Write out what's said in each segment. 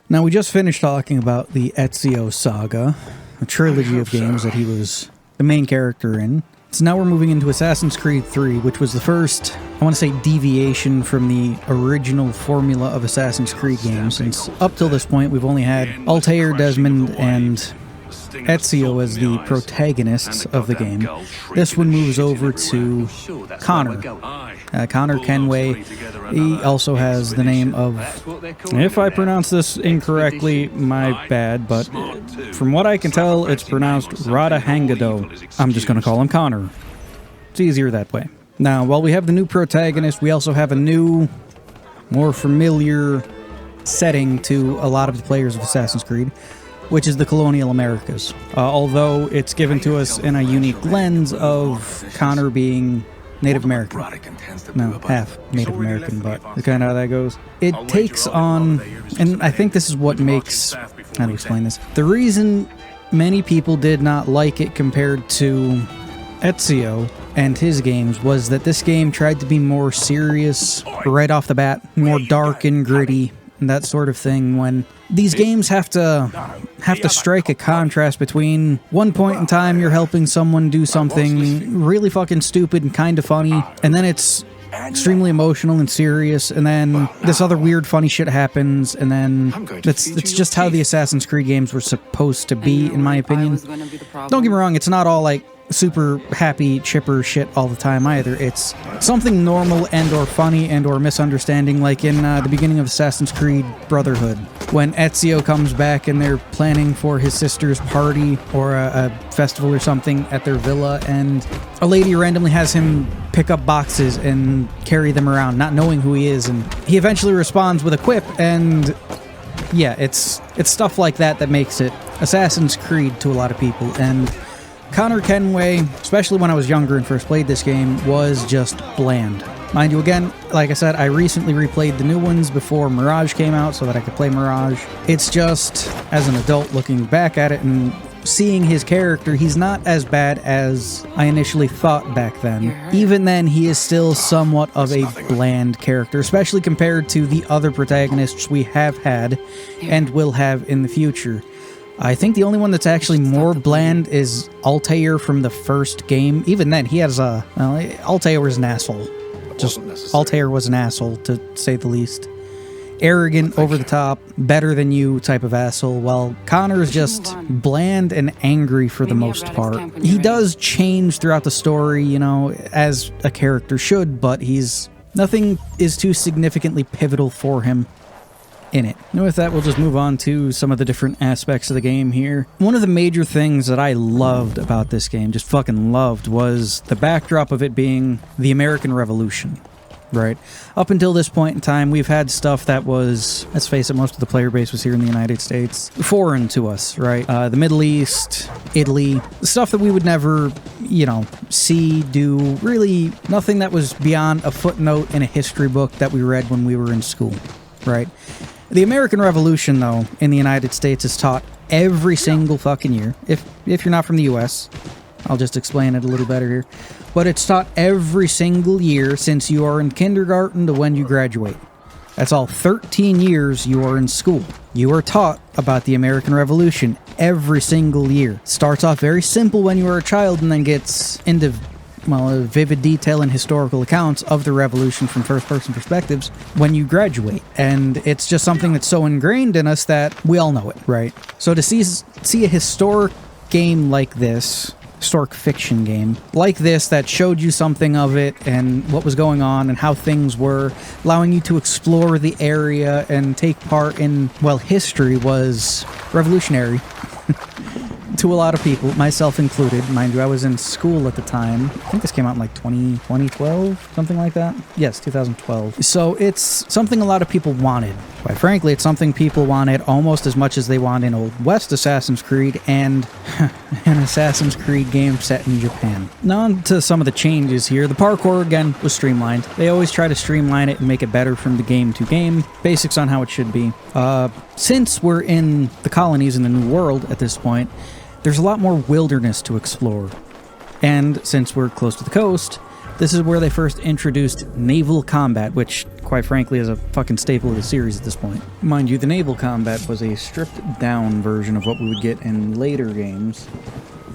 Now, we just finished talking about the Ezio saga, a trilogy of games that he was the main character in. So now we're moving into Assassin's Creed 3, which was the first, I want to say, deviation from the original formula of Assassin's Creed games, since up till this point we've only had Altair, Desmond, and Ezio as the protagonists of the game. This one moves over to Connor. Connor Kenway. He also has the name of, if I pronounce this incorrectly, my bad, but from what I can tell, it's pronounced Radahangado. I'm just going to call him Connor. It's easier that way. Now, while we have the new protagonist, we also have a new, more familiar setting to a lot of the players of Assassin's Creed, which is the colonial Americas. Although it's given to us in a unique lens of Connor being Native American. No, half Native American, but that's kind of how that goes. It takes on, and I think this is what makes, how to explain this, the reason many people did not like it compared to Ezio and his games was that this game tried to be more serious right off the bat, more dark and gritty, and that sort of thing, when these games have to strike a contrast between one point in time you're helping someone do something really fucking stupid and kind of funny, and then it's extremely emotional and serious, and then this other weird funny shit happens, and then it's just how the Assassin's Creed games were supposed to be, in my opinion. Don't get me wrong, it's not all like super happy, chipper shit all the time either. It's something normal and or funny and or misunderstanding, like in the beginning of Assassin's Creed Brotherhood, when Ezio comes back and they're planning for his sister's party or a festival or something at their villa, and a lady randomly has him pick up boxes and carry them around, not knowing who he is, and he eventually responds with a quip, and yeah, it's stuff like that that makes it Assassin's Creed to a lot of people. And Connor Kenway, especially when I was younger and first played this game, was just bland. Mind you, again, like I said, I recently replayed the new ones before Mirage came out so that I could play Mirage. It's just, as an adult looking back at it and seeing his character, he's not as bad as I initially thought back then. Even then, he is still somewhat of a bland character, especially compared to the other protagonists we have had and will have in the future. I think the only one that's actually more bland is Altair from the first game. Even then, he has a... well, Altair was an asshole. Just, Altair was an asshole, to say the least. Arrogant, over the top, better than you type of asshole, while Connor is just bland and angry for the most part. He does change throughout the story, you know, as a character should, but nothing is too significantly pivotal for him in it. And with that, we'll just move on to some of the different aspects of the game here. One of the major things that I loved about this game, just fucking loved, was the backdrop of it being the American Revolution, right? Up until this point in time, we've had stuff that was, let's face it, most of the player base was here in the United States, foreign to us, right? The Middle East, Italy, stuff that we would never, you know, see, do, really nothing that was beyond a footnote in a history book that we read when we were in school, right? The American Revolution, though, in the United States is taught every single fucking year. If you're not from the US, I'll just explain it a little better here. But it's taught every single year since you are in kindergarten to when you graduate. That's all 13 years you are in school. You are taught about the American Revolution every single year. Starts off very simple when you are a child and then gets into, well, vivid detail and historical accounts of the revolution from first-person perspectives when you graduate. And it's just something that's so ingrained in us that we all know it, right? So to see a historic game like this, historic fiction game like this that showed you something of it and what was going on and how things were, allowing you to explore the area and take part in, well, history, was revolutionary. To a lot of people, myself included. Mind you, I was in school at the time. I think this came out in like 2012, something like that. Yes, 2012. So it's something a lot of people wanted. Quite frankly, it's something people wanted almost as much as they want in Old West Assassin's Creed and an Assassin's Creed game set in Japan. Now on to some of the changes here. The parkour, again, was streamlined. They always try to streamline it and make it better from the game to game. Basics on how it should be. Since we're in the colonies in the New World at this point, there's a lot more wilderness to explore. And since we're close to the coast, This is where they first introduced naval combat, which, quite frankly, is a fucking staple of the series at this point. Mind you, the naval combat was a stripped-down version of what we would get in later games,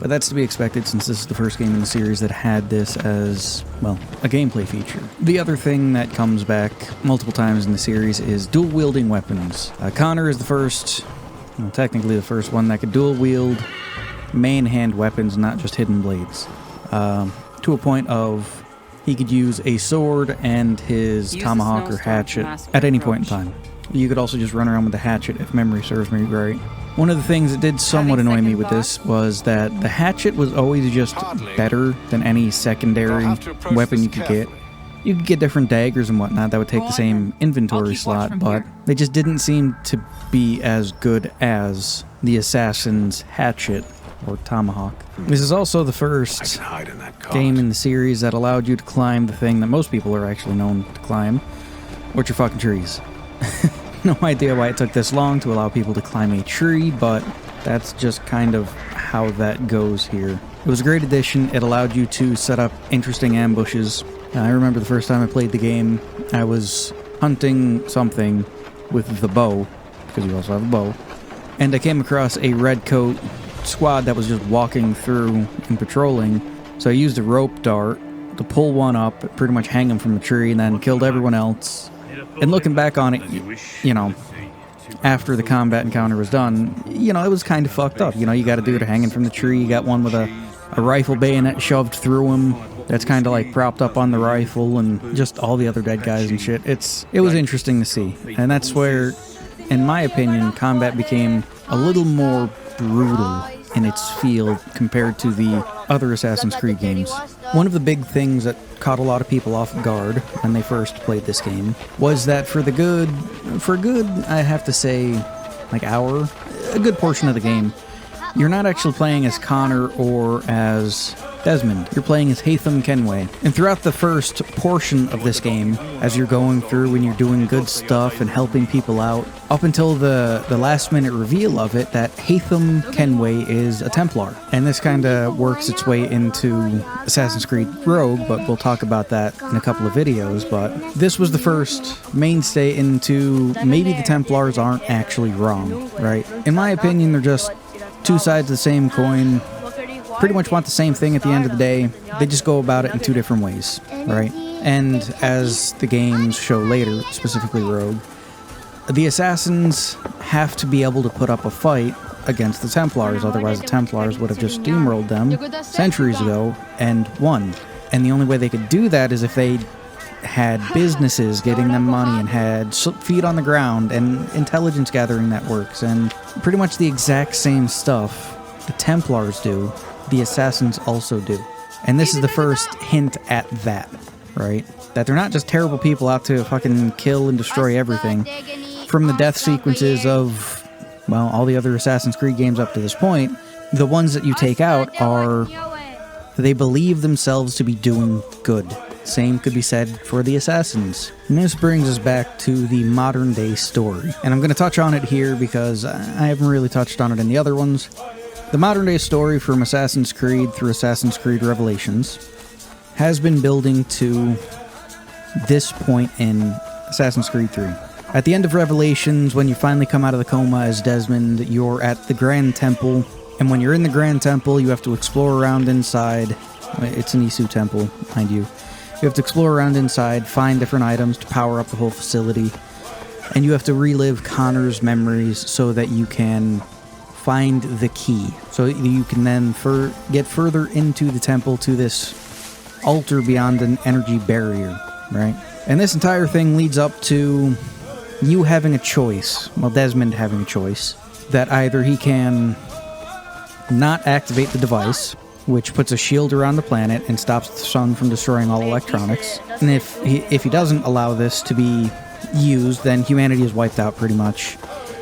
but that's to be expected since this is the first game in the series that had this as, well, a gameplay feature. The other thing that comes back multiple times in the series is dual-wielding weapons. Connor is the first, well, technically the first one that could dual-wield main-hand weapons, not just hidden blades, to a point of he could use a sword and his tomahawk or hatchet at any point in time. You could also just run around with the hatchet if memory serves me right. One of the things that did somewhat annoy me with this was that the hatchet was always just better than any secondary weapon you could get. You could get different daggers and whatnot that would take the same inventory slot, but they just didn't seem to be as good as the assassin's hatchet or tomahawk. This is also the first game in the series that allowed you to climb the thing that most people are actually known to climb, which are fucking trees. No idea why it took this long to allow people to climb a tree, but that's just kind of how that goes here. It was a great addition. It allowed you to set up interesting ambushes. I remember the first time I played the game, I was hunting something with the bow, because you also have a bow, and I came across a redcoat squad that was just walking through and patrolling, so I used a rope dart to pull one up, pretty much hang him from the tree, and then killed everyone else. And looking back on it, you know, after the combat encounter was done, you know, it was kind of fucked up. You know, you got a dude hanging from the tree, you got one with a rifle bayonet shoved through him that's kind of like propped up on the rifle, and just all the other dead guys and shit. It was interesting to see, and that's where, in my opinion, combat became a little more brutal in its feel compared to the other Assassin's Creed games. One of the big things that caught a lot of people off guard when they first played this game was that for a good, I have to say, like a good portion of the game, you're not actually playing as Connor or as Desmond. You're playing as Kenway. And throughout the first portion of this game, as you're going through and you're doing good stuff and helping people out, up until the last minute reveal of it, that Kenway is a Templar. And this kind of works its way into Assassin's Creed Rogue, but we'll talk about that in a couple of videos. But this was the first mainstay into maybe the Templars aren't actually wrong, right? In my opinion, they're just two sides of the same coin. Pretty much want the same thing at the end of the day. They just go about it in two different ways, right? And as the games show later, specifically Rogue, the assassins have to be able to put up a fight against the Templars, otherwise the Templars would have just steamrolled them centuries ago and won. And the only way they could do that is if they had businesses getting them money and had feet on the ground and intelligence gathering networks and pretty much the exact same stuff the Templars do, the assassins also do. And this is the first hint at that, right? That they're not just terrible people out to fucking kill and destroy everything. From the death sequences of, well, all the other Assassin's Creed games up to this point, the ones that you take out are, they believe themselves to be doing good. Same could be said for the assassins. And this brings us back to the modern day story. And I'm going to touch on it here because I haven't really touched on it in the other ones. The modern day story from Assassin's Creed through Assassin's Creed Revelations has been building to this point in Assassin's Creed 3. At the end of Revelations, when you finally come out of the coma as Desmond, you're at the Grand Temple, and when you're in the Grand Temple, you have to explore around inside. It's an Isu temple, mind you. You have to explore around inside, find different items to power up the whole facility, and you have to relive Connor's memories so that you can find the key. So you can then get further into the temple to this altar beyond an energy barrier, right? And this entire thing leads up to you having a choice, well, Desmond having a choice, that either he can not activate the device, which puts a shield around the planet and stops the sun from destroying all electronics, and if he doesn't allow this to be used, then humanity is wiped out pretty much.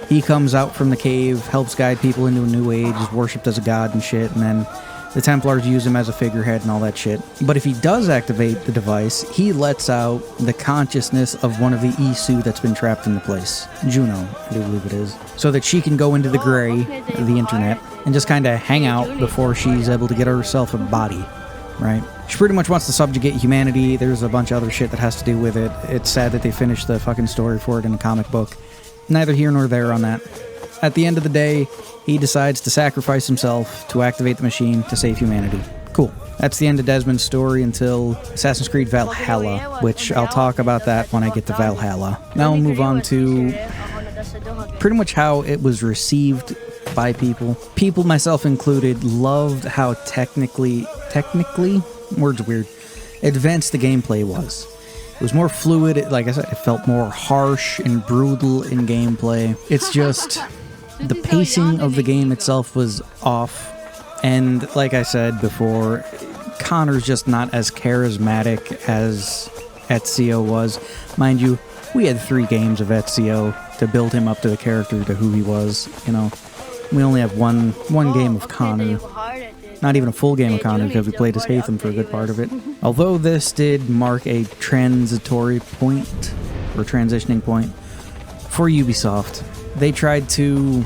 He comes out from the cave, helps guide people into a new age, is worshipped as a god and shit, and then the Templars use him as a figurehead and all that shit. But if he does activate the device, he lets out the consciousness of one of the Isu that's been trapped in the place. Juno, I do believe it is. So that she can go into the gray, the internet, and just kind of hang out before she's able to get herself a body. right? She pretty much wants to subjugate humanity. There's a bunch of other shit that has to do with it. It's sad that they finished the fucking story for it in a comic book. Neither here nor there on that. At the end of the day, he decides to sacrifice himself to activate the machine to save humanity. Cool. That's the end of Desmond's story until Assassin's Creed Valhalla, which I'll talk about that when I get to Valhalla. Now we'll move on to pretty much how it was received by people. People, myself included, loved how technically, words weird, advanced the gameplay was. It was more fluid, like I said, it felt more harsh and brutal in gameplay. It's just, the pacing of the game itself was off. And like I said before, Connor's just not as charismatic as Ezio was. Mind you, we had 3 games of Ezio to build him up to the character, to who he was, you know. We only have one game of Connor. Not even a full game of Connor, because we played as Haytham for a good part of it. Although this did mark a transitory point, or transitioning point, for Ubisoft. They tried to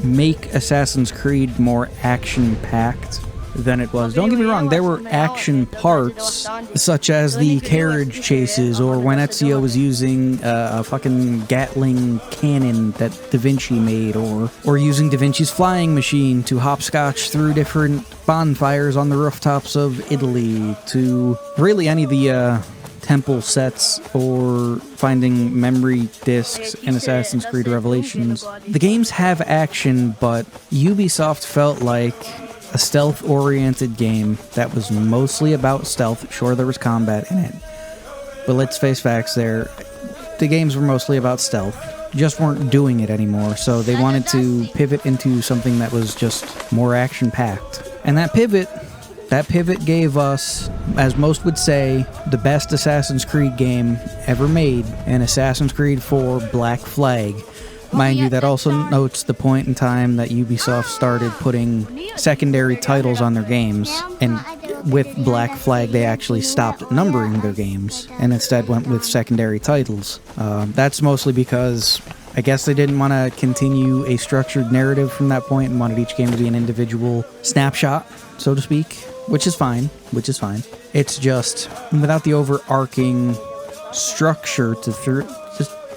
make Assassin's Creed more action-packed than it was. Don't get me wrong, there were action parts, such as the carriage chases, or when Ezio was using a fucking Gatling cannon that Da Vinci made, or using Da Vinci's flying machine to hopscotch through different bonfires on the rooftops of Italy, to really any of the temple sets, or finding memory discs in Assassin's Creed Revelations. The games have action, but Ubisoft felt like a stealth-oriented game that was mostly about stealth. Sure, there was combat in it, but let's face facts there. The games were mostly about stealth. Just weren't doing it anymore, so they wanted to pivot into something that was just more action-packed. And that pivot gave us, as most would say, the best Assassin's Creed game ever made, in Assassin's Creed 4 Black Flag. Mind you, that also notes the point in time that Ubisoft started putting secondary titles on their games, and with Black Flag they actually stopped numbering their games, and instead went with secondary titles. That's mostly because I guess they didn't want to continue a structured narrative from that point, and wanted each game to be an individual snapshot, so to speak. Which is fine. It's just, without the overarching structure to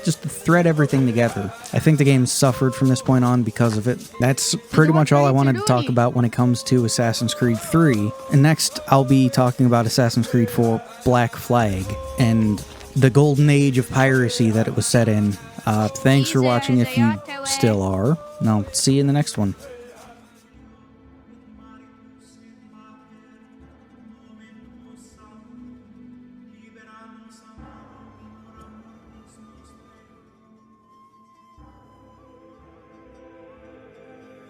just to thread everything together. I think the game suffered from this point on because of it. That's pretty much all I wanted to talk about when it comes to Assassin's Creed 3. And next, I'll be talking about Assassin's Creed 4 Black Flag, and the golden age of piracy that it was set in. Thanks for watching if you still are. And I'll see you in the next one.